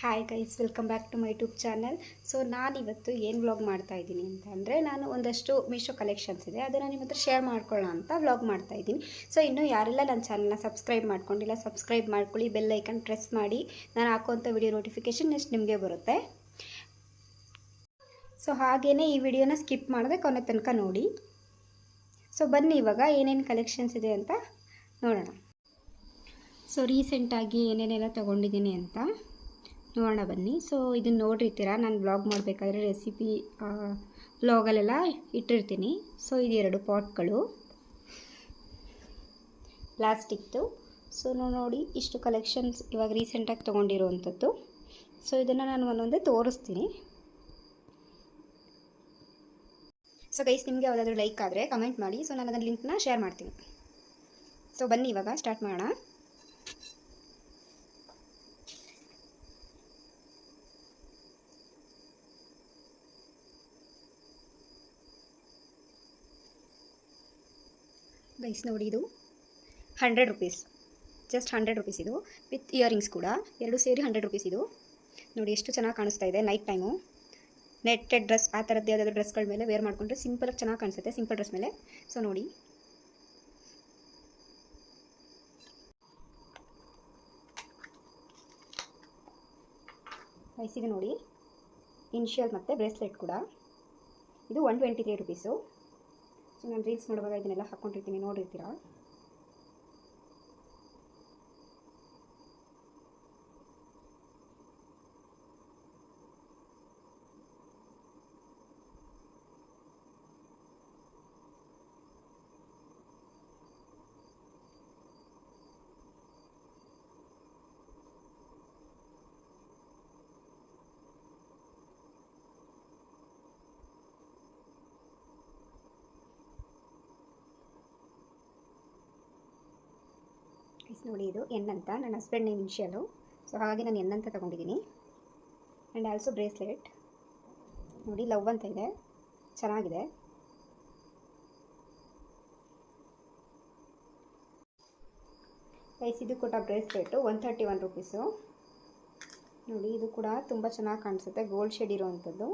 Hi guys, welcome back to my YouTube channel. So ನಾನಿವತ್ತು ಏನು vlog ಮಾಡ್ತಾ ಇದ್ದೀನಿ ಅಂತಂದರೆ, ನಾನು ಒಂದಷ್ಟು ಮೀಶೋ ಕಲೆಕ್ಷನ್ಸ್ ಇದೆ, ಅದನ್ನು ನಿಮ್ಮ ಹತ್ರ ಶೇರ್ ಮಾಡ್ಕೊಳ್ಳೋಣ ಅಂತ ವ್ಲಾಗ್ ಮಾಡ್ತಾ ಇದ್ದೀನಿ. ಸೊ ಇನ್ನೂ ಯಾರೆಲ್ಲ ನನ್ನ ಚಾನಲ್ನ ಸಬ್ಸ್ಕ್ರೈಬ್ ಮಾಡ್ಕೊಂಡಿಲ್ಲ, ಸಬ್ಸ್ಕ್ರೈಬ್ ಮಾಡ್ಕೊಳ್ಳಿ, ಬೆಲ್ ಐಕನ್ ಪ್ರೆಸ್ ಮಾಡಿ. ನಾನು ಹಾಕುವಂಥ ವಿಡಿಯೋ ನೋಟಿಫಿಕೇಷನ್ ನೆಕ್ಸ್ಟ್ ನಿಮಗೆ ಬರುತ್ತೆ. ಸೊ ಹಾಗೆಯೇ ಈ ವಿಡಿಯೋನ ಸ್ಕಿಪ್ ಮಾಡದೆ ಕೊನೆ ತನಕ ನೋಡಿ. ಸೊ ಬನ್ನಿ ಇವಾಗ ಏನೇನು ಕಲೆಕ್ಷನ್ಸ್ ಇದೆ ಅಂತ ನೋಡೋಣ. ಸೊ ರೀಸೆಂಟಾಗಿ ಏನೇನೆಲ್ಲ ತೊಗೊಂಡಿದ್ದೀನಿ ಅಂತ ನೋಡೋಣ ಬನ್ನಿ. ಸೊ ಇದನ್ನು ನೋಡಿರ್ತೀರ, ನಾನು ವ್ಲಾಗ್ ಮಾಡಬೇಕಾದ್ರೆ ರೆಸಿಪಿ ವ್ಲಾಗಲ್ಲೆಲ್ಲ ಇಟ್ಟಿರ್ತೀನಿ. ಸೊ ಇದು 2 ಪಾಟ್ಗಳು ಪ್ಲಾಸ್ಟಿಕ್ದು. ಸೊ ನೋಡಿ, ಇಷ್ಟು ಕಲೆಕ್ಷನ್ಸ್ ಇವಾಗ ರೀಸೆಂಟಾಗಿ ತೊಗೊಂಡಿರೋವಂಥದ್ದು. ಸೊ ಇದನ್ನು ನಾನು ಒಂದೊಂದೇ ತೋರಿಸ್ತೀನಿ. ಸೊ ಗೈಸ್, ನಿಮಗೆ ಯಾವುದಾದ್ರೂ ಲೈಕ್ ಆದರೆ ಕಮೆಂಟ್ ಮಾಡಿ. ಸೊ ನಾನು ಅದನ್ನು ಲಿಂಕ್ನ ಶೇರ್ ಮಾಡ್ತೀನಿ. ಸೊ ಬನ್ನಿ ಇವಾಗ ಸ್ಟಾರ್ಟ್ ಮಾಡೋಣ. ಗೈಸ್ ನೋಡಿ, ಇದು 100 ರೂಪೀಸ್, ಜಸ್ಟ್ 100 ರೂಪೀಸ್. ಇದು ವಿತ್ ಇಯರಿಂಗ್ಸ್ ಕೂಡ, 2 ಸೇರಿ 100 ರೂಪೀಸ್. ಇದು ನೋಡಿ ಎಷ್ಟು ಚೆನ್ನಾಗಿ ಕಾಣಿಸ್ತಾ ಇದೆ. ನೈಟ್ ಟೈಮು ನೆಟ್ಟೆಡ್ ಡ್ರೆಸ್ ಆ ಥರದ್ದು ಯಾವುದಾದ್ರೂ ಡ್ರೆಸ್ಗಳ ಮೇಲೆ ವೇರ್ ಮಾಡಿಕೊಂಡ್ರೆ ಸಿಂಪಲಾಗಿ ಚೆನ್ನಾಗಿ ಕಾಣಿಸುತ್ತೆ, ಸಿಂಪಲ್ ಡ್ರೆಸ್ ಮೇಲೆ. ಸೊ ನೋಡಿ, ಗೈಸ್ ಇದು ನೋಡಿ, ಇನ್ಶಿಯಲ್ ಮತ್ತು ಬ್ರೇಸ್ಲೆಟ್ ಕೂಡ. ಇದು 123 ರೂಪೀಸು. ಸೊ ನಾನು ರೀಲ್ಸ್ ಮಾಡುವಾಗ ಇದನ್ನೆಲ್ಲ ಹಾಕ್ಕೊಂಡಿರ್ತೀನಿ, ನೋಡಿರ್ತೀರಾ. ನೋಡಿ, ಇದು ಎನ್ ಅಂತ, ನನ್ನ ಹಸ್ಬೆಂಡ್ ನೇಮ್ ಇನ್ಶಿಯಲು. ಸೊ ಹಾಗಾಗಿ ನಾನು ಎನ್ ಅಂತ ತೊಗೊಂಡಿದ್ದೀನಿ. ಆ್ಯಂಡ್ ಆಲ್ಸೋ ಬ್ರೇಸ್ಲೆಟ್ ನೋಡಿ, ಲವ್ ಅಂತ ಇದೆ, ಚೆನ್ನಾಗಿದೆ. ಗೈಸ್ ಇದು ಕೂಡ ಬ್ರೇಸ್ಲೆಟು 131 ರೂಪೀಸು. ನೋಡಿ, ಇದು ಕೂಡ ತುಂಬ ಚೆನ್ನಾಗಿ ಕಾಣಿಸುತ್ತೆ, ಗೋಲ್ಡ್ ಶೇಡ್ ಇರೋವಂಥದ್ದು.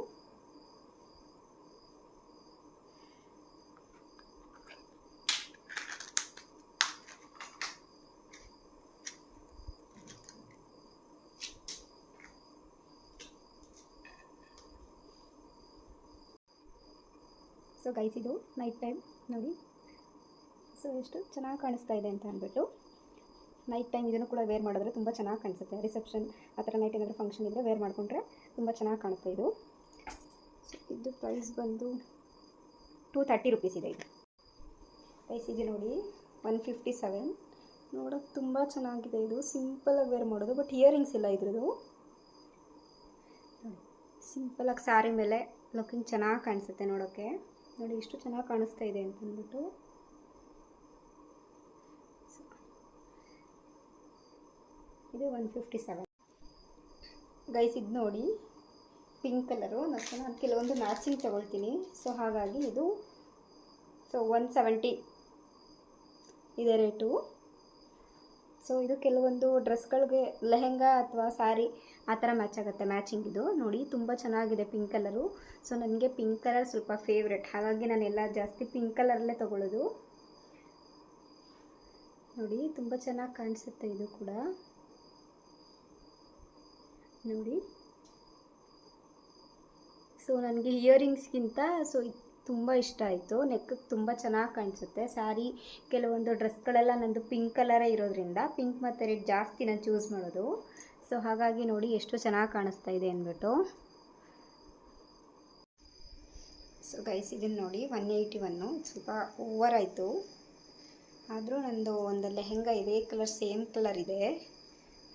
ಸೊ ಗೈಸ್ ಇದು ನೈಟ್ ಟೈಮ್ ನೋಡಿ, ಸೊ ಎಷ್ಟು ಚೆನ್ನಾಗಿ ಕಾಣಿಸ್ತಾ ಇದೆ ಅಂತ ಅಂದ್ಬಿಟ್ಟು ನೈಟ್ ಟೈಮ್ ಇದನ್ನು ಕೂಡ ವೇರ್ ಮಾಡಿದ್ರೆ ತುಂಬ ಚೆನ್ನಾಗಿ ಕಾಣಿಸುತ್ತೆ. ರಿಸೆಪ್ಷನ್ ಆ ಥರ ನೈಟ್ ಏನಾದರೂ ಫಂಕ್ಷನ್ ಇದ್ದರೆ ವೇರ್ ಮಾಡಿಕೊಂಡ್ರೆ ತುಂಬ ಚೆನ್ನಾಗಿ ಕಾಣುತ್ತೆ ಇದು. ಸೊ ಇದು ಪ್ರೈಸ್ ಬಂದು 230 ರೂಪೀಸ್ ಇದೆ. ಇದು ಪ್ರೈಸ್ ಇದೆ ನೋಡಿ, 157. ನೋಡೋಕ್ಕೆ ತುಂಬ ಚೆನ್ನಾಗಿದೆ. ಇದು ಸಿಂಪಲಾಗಿ ವೇರ್ ಮಾಡೋದು, ಬಟ್ ಇಯರಿಂಗ್ಸ್ ಇಲ್ಲ ಇದ್ರದ್ದು. ಸಿಂಪಲಾಗಿ ಸ್ಯಾರಿ ಮೇಲೆ ಲುಕಿಂಗ್ ಚೆನ್ನಾಗಿ ಕಾಣಿಸುತ್ತೆ ನೋಡೋಕ್ಕೆ. ನೋಡಿ ಎಷ್ಟು ಚೆನ್ನಾಗಿ ಕಾಣಿಸ್ತಾ ಇದೆ ಅಂತಂದ್ಬಿಟ್ಟು. ಇದು 157. ಗೈಸ್ ಇದು ನೋಡಿ, ಪಿಂಕ್ ಕಲರು. ನಾನು ಕೆಲವೊಂದು ಮ್ಯಾಚಿಂಗ್ ತಗೊಳ್ತೀನಿ, ಸೊ ಹಾಗಾಗಿ ಇದು 170 ಇದೆ ರೇಟು. ಸೊ ಇದು ಕೆಲವೊಂದು ಡ್ರೆಸ್ಗಳಿಗೆ ಲೆಹೆಂಗಾ ಅಥವಾ ಸ್ಯಾರಿ ಆ ಥರ ಮ್ಯಾಚ್ ಆಗುತ್ತೆ, ಮ್ಯಾಚಿಂಗ್. ಇದು ನೋಡಿ ತುಂಬ ಚೆನ್ನಾಗಿದೆ ಪಿಂಕ್ ಕಲರು. ಸೊ ನನಗೆ ಪಿಂಕ್ ಕಲರ್ ಸ್ವಲ್ಪ ಫೇವ್ರೆಟ್, ಹಾಗಾಗಿ ನಾನೆಲ್ಲ ಜಾಸ್ತಿ ಪಿಂಕ್ ಕಲರಲ್ಲೇ ತೊಗೊಳ್ಳೋದು. ನೋಡಿ ತುಂಬ ಚೆನ್ನಾಗಿ ಕಾಣಿಸುತ್ತೆ ಇದು ಕೂಡ ನೋಡಿ. ಸೊ ನನಗೆ ಇಯರಿಂಗ್ಸ್ಗಿಂತ ಸೊ ತುಂಬ ಇಷ್ಟ ಆಯಿತು. ನೆಕ್ಗೆ ತುಂಬ ಚೆನ್ನಾಗಿ ಕಾಣಿಸುತ್ತೆ. ಸ್ಯಾರಿ ಕೆಲವೊಂದು ಡ್ರೆಸ್ಗಳೆಲ್ಲ ನಂದು ಪಿಂಕ್ ಕಲರೇ ಇರೋದ್ರಿಂದ ಪಿಂಕ್ ಮತ್ತು ರೆಡ್ ಜಾಸ್ತಿ ನಾನು ಚೂಸ್ ಮಾಡೋದು. ಸೊ ಹಾಗಾಗಿ ನೋಡಿ ಎಷ್ಟು ಚೆನ್ನಾಗಿ ಕಾಣಿಸ್ತಾ ಇದೆ ಅಂದ್ಬಿಟ್ಟು. ಸೊ ಗೈಸ್ ಇದನ್ನು ನೋಡಿ, 181. ಸ್ವಲ್ಪ ಓವರ್ ಆಯಿತು, ಆದರೂ ನಂದು ಒಂದು ಲೆಹೆಂಗಾ ಇದೇ ಕಲರ್, ಸೇಮ್ ಕಲರ್ ಇದೆ,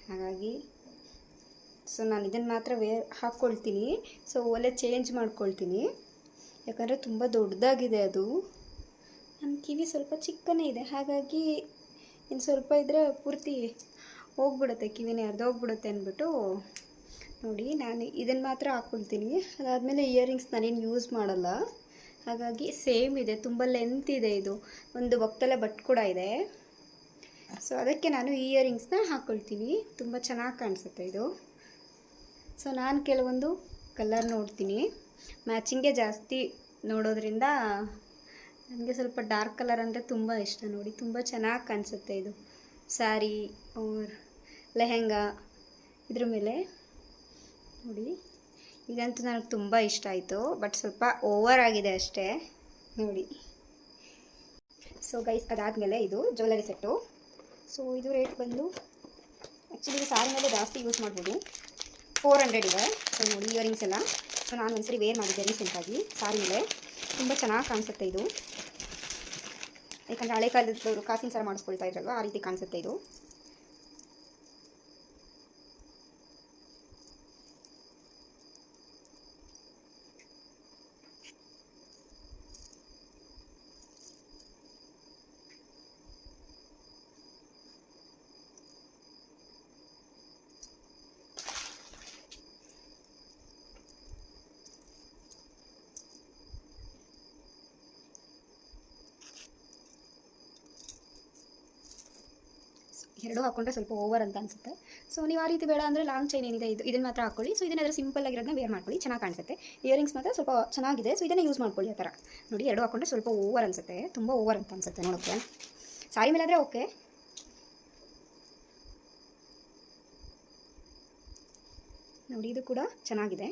ಹಾಗಾಗಿ ಸೊ ನಾನು ಇದನ್ನು ಮಾತ್ರ ಹಾಕ್ಕೊಳ್ತೀನಿ. ಸೊ ಒಲೆ ಚೇಂಜ್ ಮಾಡ್ಕೊಳ್ತೀನಿ, ಯಾಕಂದರೆ ತುಂಬ ದೊಡ್ಡದಾಗಿದೆ ಅದು. ನನ್ನ ಕಿವಿ ಸ್ವಲ್ಪ ಚಿಕ್ಕನೇ ಇದೆ, ಹಾಗಾಗಿ ಇನ್ನು ಸ್ವಲ್ಪ ಇದ್ದರೆ ಪೂರ್ತಿ ಹೋಗ್ಬಿಡುತ್ತೆ, ಕಿವಿನೇ ಅರ್ಧೋಗ್ಬಿಡುತ್ತೆ ಅಂದ್ಬಿಟ್ಟು ನೋಡಿ ನಾನು ಇದನ್ನು ಮಾತ್ರ ಹಾಕ್ಕೊಳ್ತೀನಿ. ಅದಾದಮೇಲೆ ಇಯರಿಂಗ್ಸ್ ನಾನೇನು ಯೂಸ್ ಮಾಡಲ್ಲ, ಹಾಗಾಗಿ ಸೇಮ್ ಇದೆ. ತುಂಬ ಲೆಂತ್ ಇದೆ, ಇದು ಒಂದು ಒಕ್ತಲೆ ಬಟ್ ಕೂಡ ಇದೆ. ಸೊ ಅದಕ್ಕೆ ನಾನು ಈ ಇಯರಿಂಗ್ಸ್ನ ಹಾಕ್ಕೊಳ್ತೀನಿ, ತುಂಬ ಚೆನ್ನಾಗಿ ಕಾಣಿಸುತ್ತೆ ಇದು. ಸೊ ನಾನು ಕೆಲವೊಂದು ಕಲರ್ ನೋಡ್ತೀನಿ, ಮ್ಯಾಚಿಂಗೇ ಜಾಸ್ತಿ ನೋಡೋದ್ರಿಂದ ನನಗೆ ಸ್ವಲ್ಪ ಡಾರ್ಕ್ ಕಲರ್ ಅಂದರೆ ತುಂಬ ಇಷ್ಟ. ನೋಡಿ ತುಂಬ ಚೆನ್ನಾಗಿ ಕಾಣಿಸುತ್ತೆ ಇದು ಸ್ಯಾರಿ ಆರ್ ಲೆಹೆಂಗಾ ಇದ್ರ ಮೇಲೆ. ನೋಡಿ ಇದಂತೂ ನನಗೆ ತುಂಬ ಇಷ್ಟ ಆಯಿತು, ಬಟ್ ಸ್ವಲ್ಪ ಓವರ್ ಆಗಿದೆ ಅಷ್ಟೇ ನೋಡಿ. ಸೊ ಗೈಸ್ ಅದಾದಮೇಲೆ ಇದು ಜ್ಯುವೆಲರಿ ಸೆಟ್ಟು. ಸೊ ಇದು ರೇಟ್ ಬಂದು ಆ್ಯಕ್ಚುಲಿ ಇದು ಸಾರಿ ಮೇಲೆ ಜಾಸ್ತಿ ಯೂಸ್ ಮಾಡ್ಬೋದು, 400 ಇದೆ. ಸೊ ನೋಡಿ ಇಯರಿಂಗ್ಸ್ ಎಲ್ಲ. ಸೊ ನಾನು ಒಂದ್ಸರಿ ವೇರ್ ಮಾಡಿದ್ದೆ ರೀಸೆಂಟಾಗಿ ಸಾರಿ ಮೇಲೆ, ತುಂಬ ಚೆನ್ನಾಗಿ ಕಾಣಿಸುತ್ತೆ ಇದು. ಯಾಕಂದರೆ ಹಳೆ ಕಾಲದವರು ಕಾಸಿನ ಸರ ಮಾಡಿಸ್ಕೊಳ್ತಾ ಇದ್ರಲ್ವ, ಆ ರೀತಿ ಕಾಣಿಸುತ್ತೆ ಇದು. ಎರಡು ಹಾಕೊಂಡ್ರೆ ಸ್ವಲ್ಪ ಓವರ್ ಅಂತ ಅನಿಸುತ್ತೆ. ಸೊ ನೀವು ಆ ರೀತಿ ಬೇಡ ಅಂದರೆ ಲಾಂಗ್ ಚೈನ್ ಏನಿದೆ ಇದನ್ನು ಮಾತ್ರ ಹಾಕೊಳ್ಳಿ. ಸೊ ಇದನ್ನ ಸಿಂಪಲ್ ಆಗಿರೋದನ್ನ ವೇರ್ ಮಾಡ್ಕೊಳ್ಳಿ, ಚೆನ್ನಾಗಿ ಕಾಣಿಸುತ್ತೆ. ಇಯರಿಂಗ್ಸ್ ಮಾತ್ರ ಸ್ವಲ್ಪ ಚೆನ್ನಾಗಿದೆ, ಸೊ ಇದನ್ನು ಯೂಸ್ ಮಾಡ್ಕೊಳ್ಳಿ. ಆ ಥರ ನೋಡಿ, ಎರಡು ಹಾಕೊಂಡ್ರೆ ಸ್ವಲ್ಪ ಓವರ್ ಅನಿಸುತ್ತೆ, ತುಂಬ ಓವರ್ ಅಂತ ಅನಿಸುತ್ತೆ ನೋಡೋಕ್ಕೆ. ಸಾರಿ ಮೇಲೆ ಆದರೆ ಓಕೆ. ನೋಡಿ ಇದು ಕೂಡ ಚೆನ್ನಾಗಿದೆ.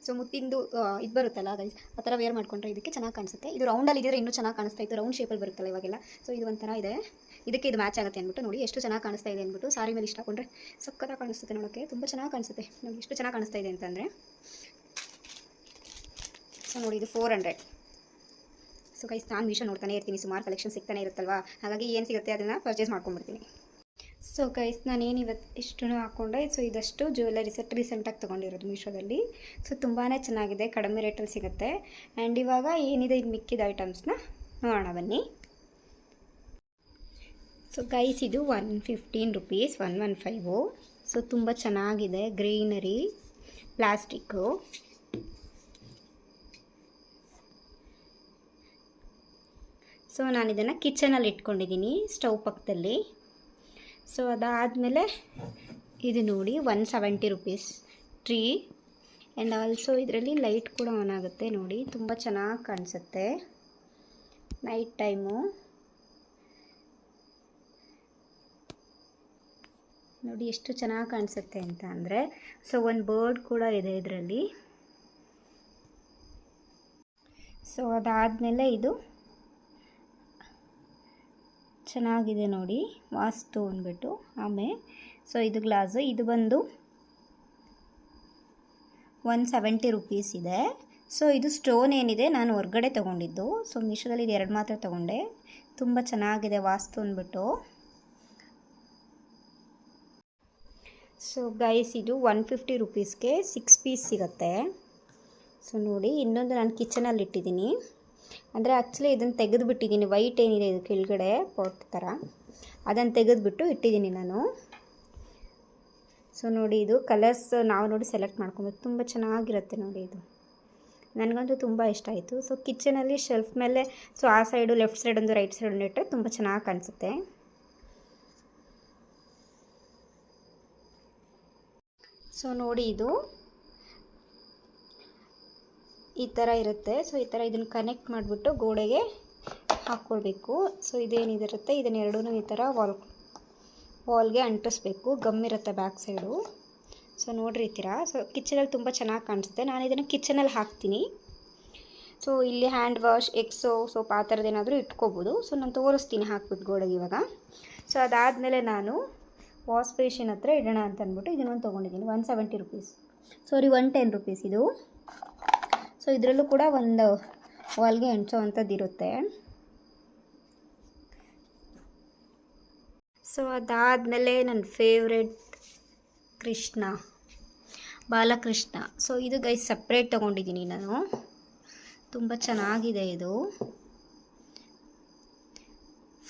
ಸೊ ಮುತ್ತಿಂದು ಇದು ಬರುತ್ತಲ್ಲ ಗೈಸ್, ಆ ಥರ ವೇರ್ ಮಾಡ್ಕೊಂಡ್ರೆ ಇದಕ್ಕೆ ಚೆನ್ನಾಗಿ ಕಾಣಿಸುತ್ತೆ. ಇದು ರೌಂಡಲ್ಲಿ ಇದ್ದರೆ ಇನ್ನೂ ಚೆನ್ನಾಗಿ ಕಾಣಿಸ್ತಾ ಇತ್ತು, ರೌಂಡ್ ಶೇಪಲ್ಲಿ ಬರುತ್ತಲ್ಲ ಇವಾಗೆಲ್ಲ. ಸೊ ಇದು ಒಂಥರ ಇದೆ, ಇದಕ್ಕೆ ಇದು ಮ್ಯಾಚ್ ಆಗುತ್ತೆ ಅಂದ್ಬಿಟ್ಟು ನೋಡಿ ಎಷ್ಟು ಚೆನ್ನಾಗಿ ಕಾಣಿಸ್ತಾ ಇದೆ ಅಂದ್ಬಿಟ್ಟು. ಸಾರಿ ಮೇಲೆ ಇಷ್ಟ ಹಾಕೊಂಡ್ರೆ ಸಕ್ಕತ್ತಾಗಿ ಕಾಣಿಸುತ್ತೆ ನೋಡೋಕ್ಕೆ, ತುಂಬ ಚೆನ್ನಾಗಿ ಕಾಣಿಸುತ್ತೆ. ನೋಡಿ ಎಷ್ಟು ಚೆನ್ನಾಗಿ ಕಾಣಿಸ್ತಾ ಇದೆ ಅಂತಂದರೆ. ಸೊ ನೋಡಿ ಇದು 400. ಸೊ ಗೈಸ್ ನಾನು ಮೀಶೋ ನೋಡ್ತಾನೆ ಇರ್ತೀನಿ, ಸುಮಾರು ಕಲೆಕ್ಷನ್ ಸಿಗ್ತಾನೆ ಇರುತ್ತಲ್ವಾ, ಹಾಗಾಗಿ ಏನು ಸಿಗುತ್ತೆ ಅದನ್ನು ಪರ್ಚೇಸ್ ಮಾಡ್ಕೊಂಡ್ಬಿಡ್ತೀನಿ. ಸೊ ಗೈಸ್ ನಾನೇನು ಇವತ್ತು ಇಷ್ಟು ಹಾಕ್ಕೊಂಡೆ. ಸೊ ಇದಷ್ಟು ಜ್ಯುವೆಲರಿ ಸೆಟ್ ರೀಸೆಂಟಾಗಿ ತೊಗೊಂಡಿರೋದು ಮೀಶೋದಲ್ಲಿ. ಸೊ ತುಂಬಾ ಚೆನ್ನಾಗಿದೆ, ಕಡಿಮೆ ರೇಟಲ್ಲಿ ಸಿಗುತ್ತೆ. ಆ್ಯಂಡ್ ಇವಾಗ ಏನಿದೆ ಇದು ಮಿಕ್ಕಿದ ಐಟಮ್ಸ್ನ ನೋಡೋಣ ಬನ್ನಿ. ಸೊ ಗೈಸ್ ಇದು 115 ರುಪೀಸ್, 115. ಸೊ ತುಂಬ ಚೆನ್ನಾಗಿದೆ, ಗ್ರೀನರಿ ಪ್ಲಾಸ್ಟಿಕ್ಕು. ಸೊ ನಾನು ಇದನ್ನು ಕಿಚನಲ್ಲಿ ಇಟ್ಕೊಂಡಿದ್ದೀನಿ, ಸ್ಟವ್ ಪಕ್ಕದಲ್ಲಿ. ಸೊ ಅದಾದಮೇಲೆ ಇದು ನೋಡಿ 170 ರುಪೀಸ್ ಟ್ರೀ. ಆ್ಯಂಡ್ ಆಲ್ಸೋ ಇದರಲ್ಲಿ ಲೈಟ್ ಕೂಡ ಆನ್ ಆಗುತ್ತೆ ನೋಡಿ, ತುಂಬ ಚೆನ್ನಾಗಿ ಕಾಣಿಸುತ್ತೆ ನೈಟ್ ಟೈಮು. ನೋಡಿ ಎಷ್ಟು ಚೆನ್ನಾಗಿ ಕಾಣಿಸುತ್ತೆ ಅಂತ ಅಂದರೆ. ಸೊ ಒಂದು ಬರ್ಡ್ ಕೂಡ ಇದೆ ಇದರಲ್ಲಿ. ಸೊ ಅದಾದಮೇಲೆ ಇದು ಚೆನ್ನಾಗಿದೆ ನೋಡಿ, ವಾಸ್ತು ಅಂದ್ಬಿಟ್ಟು. ಆಮೇಲೆ ಸೊ ಇದು ಗ್ಲಾಸು, ಇದು ಬಂದು 170 ರುಪೀಸ್ ಇದೆ. ಸೊ ಇದು ಸ್ಟೋನ್ ಏನಿದೆ ನಾನು ಹೊರಗಡೆ ತೊಗೊಂಡಿದ್ದು. ಸೊ ಮೀಶೋದಲ್ಲಿ ಇದು 2 ಮಾತ್ರ ತೊಗೊಂಡೆ, ತುಂಬ ಚೆನ್ನಾಗಿದೆ ವಾಸ್ತು ಅಂದ್ಬಿಟ್ಟು. ಸೊ ಗೈಸ್ ಇದು 150 ರುಪೀಸ್ಗೆ 6 ಪೀಸ್ ಸಿಗುತ್ತೆ. ಸೊ ನೋಡಿ ಇನ್ನೊಂದು ನಾನು ಕಿಚನಲ್ಲಿ ಇಟ್ಟಿದ್ದೀನಿ, ಅಂದರೆ ಆ್ಯಕ್ಚುಲಿ ಇದನ್ನು ತೆಗೆದುಬಿಟ್ಟಿದ್ದೀನಿ. ವೈಟ್ ಏನಿದೆ ಇದು ಕೆಳಗಡೆ ಪಾಟ್ ಥರ, ಅದನ್ನು ತೆಗೆದುಬಿಟ್ಟು ಇಟ್ಟಿದ್ದೀನಿ ನಾನು. ಸೊ ನೋಡಿ ಇದು ಕಲರ್ಸ್ ನಾವು ನೋಡಿ ಸೆಲೆಕ್ಟ್ ಮಾಡ್ಕೊಬೇಕು, ತುಂಬ ಚೆನ್ನಾಗಿರುತ್ತೆ ನೋಡಿ ಇದು. ನನಗಂತೂ ತುಂಬ ಇಷ್ಟ ಆಯಿತು. ಸೊ ಕಿಚನಲ್ಲಿ ಶೆಲ್ಫ್ ಮೇಲೆ ಸೊ ಆ ಸೈಡು ಲೆಫ್ಟ್ ಸೈಡ್ ಒಂದು ರೈಟ್ ಸೈಡ್ ಒಂದು ಇಟ್ಟರೆ ತುಂಬ ಚೆನ್ನಾಗಿ ಕಾಣಿಸುತ್ತೆ. ಸೊ ನೋಡಿ ಇದು ಈ ಥರ ಇರುತ್ತೆ. ಸೊ ಈ ಥರ ಇದನ್ನು ಕನೆಕ್ಟ್ ಮಾಡಿಬಿಟ್ಟು ಗೋಡೆಗೆ ಹಾಕ್ಕೊಳ್ಬೇಕು. ಸೊ ಇದೇನಿದಿರುತ್ತೆ ಇದನ್ನು ಎರಡೂ ಈ ಥರ ವಾಲ್ಗೆ ಅಂಟಿಸ್ಬೇಕು, ಗಮ್ ಇರುತ್ತೆ ಬ್ಯಾಕ್ ಸೈಡು. ಸೊ ನೋಡ್ರಿ ಈ ಥರ. ಸೊ ಕಿಚನಲ್ಲಿ ತುಂಬ ಚೆನ್ನಾಗಿ ಕಾಣಿಸುತ್ತೆ. ನಾನು ಇದನ್ನು ಕಿಚನಲ್ಲಿ ಹಾಕ್ತೀನಿ. ಸೊ ಇಲ್ಲಿ ಹ್ಯಾಂಡ್ ವಾಶ್, ಎಕ್ಸೋ ಸೋಪ್ ಆ ಥರದ್ದು ಏನಾದರೂ ಇಟ್ಕೋಬೋದು. ಸೊ ನಾನು ತೋರಿಸ್ತೀನಿ ಹಾಕ್ಬಿಟ್ಟು ಗೋಡೆಗೆ ಇವಾಗ. ಸೊ ಅದಾದಮೇಲೆ ನಾನು ವಾಶ್ ಬೇಸಿನ್ ಹತ್ರ ಇಡೋಣ ಅಂತ ಅಂದ್ಬಿಟ್ಟು ಇದನ್ನೊಂದು ತೊಗೊಂಡಿದ್ದೀನಿ, 170 ರುಪೀಸ್. ಸಾರಿ 110 ರುಪೀಸ್ ಇದು. ಸೊ ಇದರಲ್ಲೂ ಕೂಡ ಒಂದು ವಾಲ್ಗೆ ಅಂಟೋ ಅಂಥದ್ದು ಇರುತ್ತೆ. ಸೊ ಅದಾದಮೇಲೆ ನನ್ನ ಫೇವ್ರೆಟ್ ಬಾಲಕೃಷ್ಣ. ಸೊ ಇದು ಗೈಸ್ ಸಪ್ರೇಟ್ ತೊಗೊಂಡಿದ್ದೀನಿ ನಾನು, ತುಂಬ ಚೆನ್ನಾಗಿದೆ ಇದು.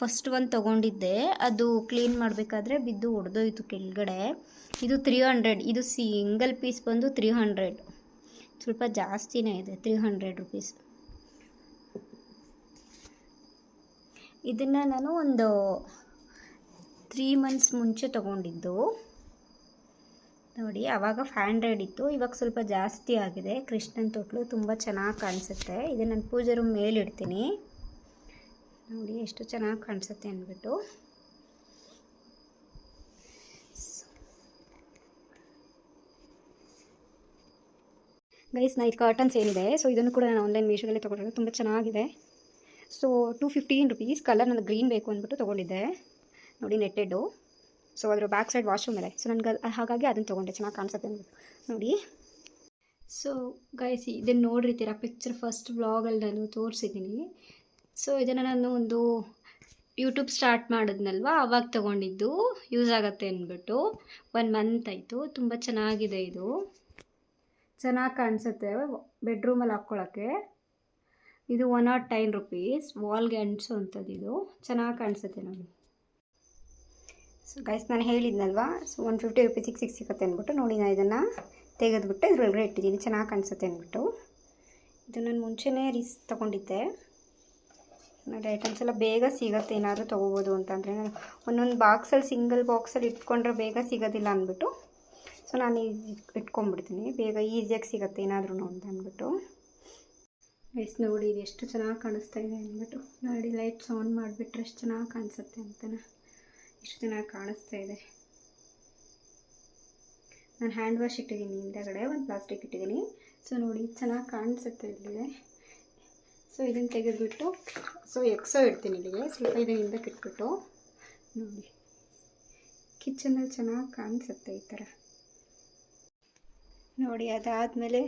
ಫಸ್ಟ್ ಒಂದು ತೊಗೊಂಡಿದ್ದೆ, ಅದು ಕ್ಲೀನ್ ಮಾಡಬೇಕಾದ್ರೆ ಬಿದ್ದು ಒಡೆದೋಯ್ತು ಕೆಳಗಡೆ. ಇದು 300, ಇದು ಸಿಂಗಲ್ ಪೀಸ್ ಬಂದು 300, ಸ್ವಲ್ಪ ಜಾಸ್ತಿನೇ ಇದೆ, 300 ರುಪೀಸ್. ಇದನ್ನು ನಾನು ಒಂದು 3 ಮಂತ್ಸ್ ಮುಂಚೆ ತೊಗೊಂಡಿದ್ದು. ನೋಡಿ ಆವಾಗ 500 ಇತ್ತು, ಇವಾಗ ಸ್ವಲ್ಪ ಜಾಸ್ತಿ ಆಗಿದೆ. ಕೃಷ್ಣನ ತೊಟ್ಲು ತುಂಬ ಚೆನ್ನಾಗಿ ಕಾಣಿಸುತ್ತೆ. ಇದು ನಾನು ಪೂಜೆ ರೂಮ್ ಮೇಲೆ ಇಡ್ತೀನಿ. ನೋಡಿ ಎಷ್ಟು ಚೆನ್ನಾಗಿ ಕಾಣಿಸುತ್ತೆ ಅಂದ್ಬಿಟ್ಟು. ಗೈಸ್ ನೈಟ್ ಕರ್ಟನ್ಸ್ ಏನಿದೆ, ಸೊ ಇದನ್ನು ಕೂಡ ನಾನು ಆನ್ಲೈನ್ ಮೀಶೋದಲ್ಲಿ ತೊಗೊಂಡಿರೋದು. ತುಂಬ ಚೆನ್ನಾಗಿದೆ. So 215 rupees. ಕಲರ್ ನನಗೆ ಗ್ರೀನ್ ಬೇಕು ಅಂದ್ಬಿಟ್ಟು ತೊಗೊಂಡಿದ್ದೆ. ನೋಡಿ ನೆಟ್ಟೆಡ್ಡು. ಸೊ ಅದರ ಬ್ಯಾಕ್ ಸೈಡ್ ವಾಶ್ರೂಮ್ ಇದೆ. ಸೊ ನನಗೆ ಹಾಗಾಗಿ ಅದನ್ನು ತೊಗೊಂಡೆ, ಚೆನ್ನಾಗಿ ಕಾಣಿಸುತ್ತೆ ಅಂದ್ಬಿಟ್ಟು. ನೋಡಿ. ಸೊ ಗೈಸ್ ಇದನ್ನು ನೋಡಿರ್ತೀರ, ಪಿಕ್ಚರ್ ಫಸ್ಟ್ ವ್ಲಾಗಲ್ಲಿ ನಾನು ತೋರಿಸಿದ್ದೀನಿ. ಸೊ ಇದನ್ನು ನಾನು ಒಂದು ಯೂಟ್ಯೂಬ್ ಸ್ಟಾರ್ಟ್ ಮಾಡಿದ್ನಲ್ವ, ಆವಾಗ ತೊಗೊಂಡಿದ್ದು. ಯೂಸ್ ಆಗುತ್ತೆ ಅಂದ್ಬಿಟ್ಟು 1 ಮಂತ್ ಆಯಿತು. ತುಂಬ ಚೆನ್ನಾಗಿದೆ ಇದು, ಚೆನ್ನಾಗಿ ಕಾಣಿಸುತ್ತೆ ಬೆಡ್ರೂಮಲ್ಲಿ ಹಾಕ್ಕೊಳ್ಳೋಕ್ಕೆ. ಇದು 109 ರುಪೀಸ್. ವಾಲ್ಗೆ ಅಂಟಿಸೋ ಅಂಥದ್ದು ಇದು, ಚೆನ್ನಾಗಿ ಕಾಣಿಸುತ್ತೆ ನೋಡಿ. ಸೊ ಗೈಸ್ ನಾನು ಹೇಳಿದ್ನಲ್ವಾ, ಸೊ 150 ರುಪೀಸಿಗೆ 6 ಸಿಗುತ್ತೆ ಅಂದ್ಬಿಟ್ಟು. ನೋಡಿ ನಾನು ಇದನ್ನು ತೆಗೆದುಬಿಟ್ಟು ಇದ್ರೊಳಗಡೆ ಇಟ್ಟಿದ್ದೀನಿ, ಚೆನ್ನಾಗಿ ಕಾಣಿಸುತ್ತೆ ಅಂದ್ಬಿಟ್ಟು. ಇದು ನಾನು ಮುಂಚೆನೇ ತೊಗೊಂಡಿದ್ದೆ. ನೋಡಿ ಐಟಮ್ಸ್ ಎಲ್ಲ ಬೇಗ ಸಿಗುತ್ತೆ, ಏನಾದರೂ ತೊಗೋಬೋದು ಅಂತಂದರೆ. ನಾನು ಒಂದೊಂದು ಬಾಕ್ಸಲ್ಲಿ ಸಿಂಗಲ್ ಬಾಕ್ಸಲ್ಲಿ ಇಟ್ಕೊಂಡ್ರೆ ಬೇಗ ಸಿಗೋದಿಲ್ಲ ಅಂದ್ಬಿಟ್ಟು, ಸೊ ನಾನು ಇಟ್ಕೊಂಡ್ಬಿಡ್ತೀನಿ, ಬೇಗ ಈಸಿಯಾಗಿ ಸಿಗುತ್ತೆ ಏನಾದ್ರೂ ಅಂತ ಅಂದ್ಬಿಟ್ಟು. ಗೈಸ್ ನೋಡಿ ಇದು ಎಷ್ಟು ಚೆನ್ನಾಗಿ ಕಾಣಿಸ್ತಾ ಇದೆ ಅಂದ್ಬಿಟ್ಟು. ನೋಡಿ ಲೈಟ್ಸ್ ಆನ್ ಮಾಡಿಬಿಟ್ರೆ ಎಷ್ಟು ಚೆನ್ನಾಗಿ ಕಾಣಿಸುತ್ತೆ ಅಂತಲೇ, ಎಷ್ಟು ಚೆನ್ನಾಗಿ ಕಾಣಿಸ್ತಾ ಇದೆ. ನಾನು ಹ್ಯಾಂಡ್ ವಾಶ್ ಇಟ್ಟಿದ್ದೀನಿ, ಹಿಂದೆಗಡೆ ಒಂದು ಪ್ಲಾಸ್ಟಿಕ್ ಇಟ್ಟಿದ್ದೀನಿ. ಸೊ ನೋಡಿ ಚೆನ್ನಾಗಿ ಕಾಣಿಸುತ್ತೆ ಇಲ್ಲಿಗೆ. ಸೊ ಇದನ್ನು ತೆಗೆದುಬಿಟ್ಟು ಸೊ ಎಕ್ಸೋ ಇಡ್ತೀನಿ ಇಲ್ಲಿಗೆ, ಸ್ವಲ್ಪ ಇದನ್ನು ಹಿಂದಕ್ಕೆ ಇಟ್ಬಿಟ್ಟು. ನೋಡಿ ಕಿಚನಲ್ಲಿ ಚೆನ್ನಾಗಿ ಕಾಣಿಸುತ್ತೆ ಈ ಥರ. ನೋಡಿ ಅದಾದಮೇಲೆ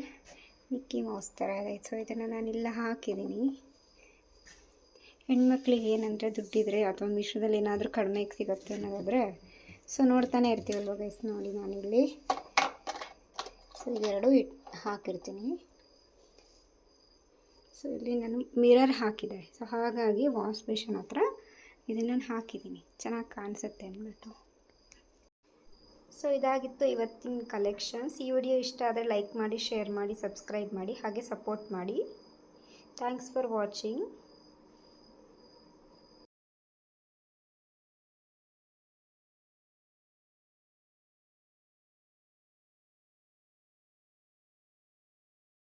ಮಿಕ್ಕಿ ಮೌಸ್ ಥರ ಇದೆ. ಸೊ ಇದನ್ನು ನಾನಿಲ್ಲ ಹಾಕಿದ್ದೀನಿ. ಹೆಣ್ಮಕ್ಳಿಗೆ ಏನಂದರೆ ದುಡ್ಡಿದ್ರೆ ಅಥವಾ ಮೀಶೋದಲ್ಲಿ ಏನಾದರೂ ಕಡಿಮೆಗೆ ಸಿಗುತ್ತೆ ಅನ್ನೋದಾದರೆ ಸೊ ನೋಡ್ತಾನೆ ಇರ್ತೀವಲ್ವ ಗೈಸ್. ನೋಡಿ ನಾನಿಲ್ಲಿ ಸೊ ಇದೆರಡು ಹಾಕಿರ್ತೀನಿ. ಸೊ ಇಲ್ಲಿ ನಾನು ಮಿರರ್ ಹಾಕಿದೆ, ಸೊ ಹಾಗಾಗಿ ವಾಶ್ ಬೇಷನ್ ಹತ್ರ ಇದನ್ನು ನಾನು ಹಾಕಿದ್ದೀನಿ, ಚೆನ್ನಾಗಿ ಕಾಣಿಸುತ್ತೆ ಅಂದ್ಬಿಟ್ಟು. ಸೊ ಇದಾಗಿತ್ತು ಇವತ್ತಿನ ಕಲೆಕ್ಷನ್ಸ್. ಈ ವಿಡಿಯೋ ಇಷ್ಟ ಆದರೆ ಲೈಕ್ ಮಾಡಿ, ಶೇರ್ ಮಾಡಿ, ಸಬ್ಸ್ಕ್ರೈಬ್ ಮಾಡಿ, ಹಾಗೆ ಸಪೋರ್ಟ್ ಮಾಡಿ. Thanks for watching.